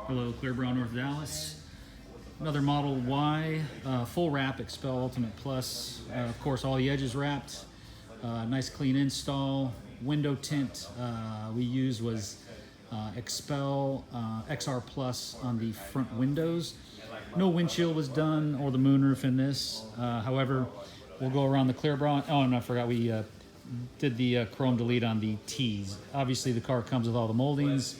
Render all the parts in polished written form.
Hello, Clearbrow, North Dallas. Another Model Y, full wrap, Xpel Ultimate Plus. Of course, all the edges wrapped. Nice clean install. Window tint we used was Xpel XR Plus on the front windows. No windshield was done or the moonroof in this. However, we'll go around the Clearbrow. Oh, and I forgot we did the chrome delete on the T's. Obviously, the car comes with all the moldings,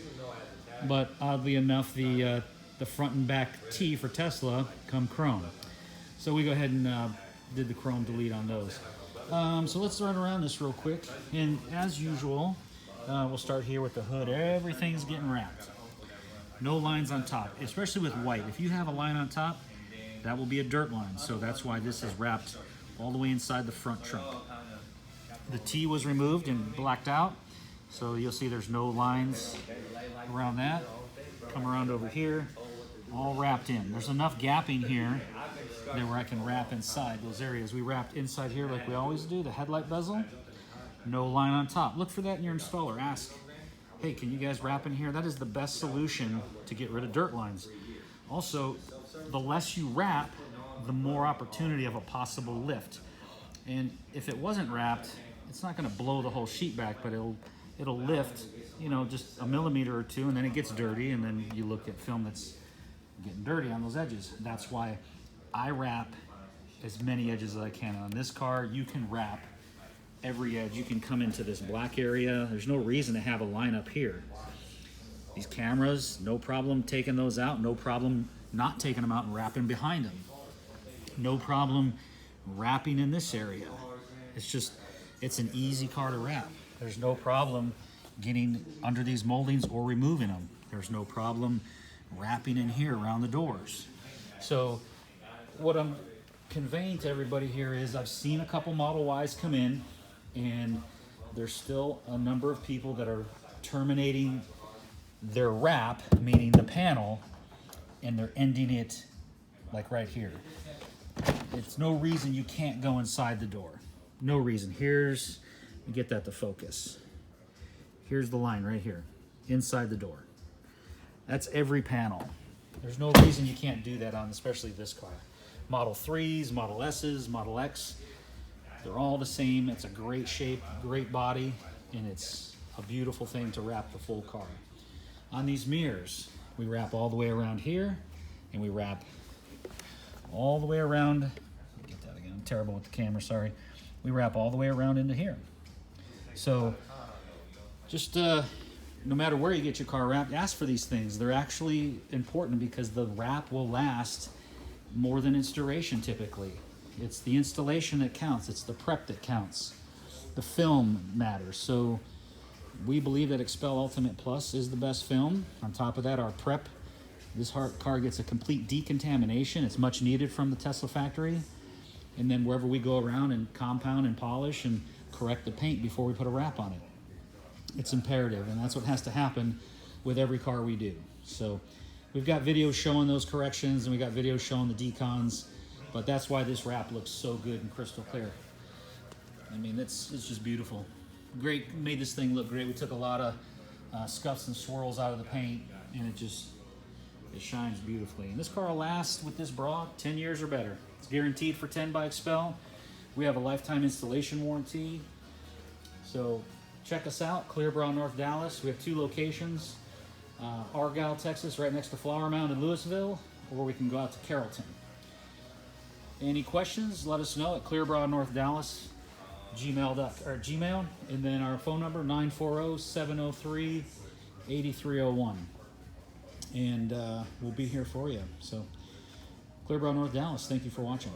but oddly enough, the front and back T for Tesla come chrome. So we go ahead and did the chrome delete on those. So let's run around this real quick. And as usual, we'll start here with the hood. Everything's getting wrapped. No lines on top, especially with white. If you have a line on top, that will be a dirt line. So that's why this is wrapped all the way inside the front trunk. The T was removed and blacked out. So you'll see there's no lines around that. Come around over here, all wrapped in. There's enough gapping here that where I can wrap inside those areas. We wrapped inside here like we always do, the headlight bezel. No line on top. Look for that in your installer. Ask, hey, can you guys wrap in here? That is the best solution to get rid of dirt lines. Also, the less you wrap, the more opportunity of a possible lift. And if it wasn't wrapped, it's not going to blow the whole sheet back, but it'll lift, you know, just a millimeter or two, and then it gets dirty, and then you look at film that's getting dirty on those edges. That's why I wrap as many edges as I can. On this car, you can wrap every edge. You can come into this black area. There's no reason to have a line up here. These cameras, no problem taking those out, no problem not taking them out and wrapping behind them. No problem wrapping in this area. It's an easy car to wrap. There's no problem getting under these moldings or removing them. There's no problem wrapping in here around the doors. So what I'm conveying to everybody here is I've seen a couple Model Ys come in, and there's still a number of people that are terminating their wrap, meaning the panel, and they're ending it like right here. It's no reason you can't go inside the door. No reason. Here's, get that to focus. Here's the line right here, inside the door. That's every panel. There's no reason you can't do that on, especially this car. Model 3s, Model S's, Model X, they're all the same. It's a great shape, great body, and it's a beautiful thing to wrap the full car. On these mirrors, we wrap all the way around here, and we wrap all the way around. Get that again, I'm terrible with the camera, sorry. We wrap all the way around into here. So just no matter where you get your car wrapped, ask for these things. They're actually important because the wrap will last more than its duration typically. It's the installation that counts. It's the prep that counts. The film matters. So we believe that Xpel Ultimate Plus is the best film. On top of that, our prep. This car gets a complete decontamination. It's much needed from the Tesla factory. And then wherever we go around and compound and polish and correct the paint before we put a wrap on it. It's imperative, and that's what has to happen with every car we do. So we've got videos showing those corrections, and we got videos showing the decons, but that's why this wrap looks so good and crystal clear. I mean, it's just beautiful. Great, made this thing look great. We took a lot of scuffs and swirls out of the paint, and it shines beautifully. And this car will last with this bra 10 years or better. It's guaranteed for 10 by Xpel. We have a lifetime installation warranty. So check us out, Clearbrow, North Dallas. We have 2 locations. Argyle, Texas, right next to Flower Mound in Louisville, or we can go out to Carrollton. Any questions, let us know at Clearbrow, North Dallas, Gmail, and then our phone number, 940-703-8301. And we'll be here for you. So, Clearbrow, North Dallas, thank you for watching.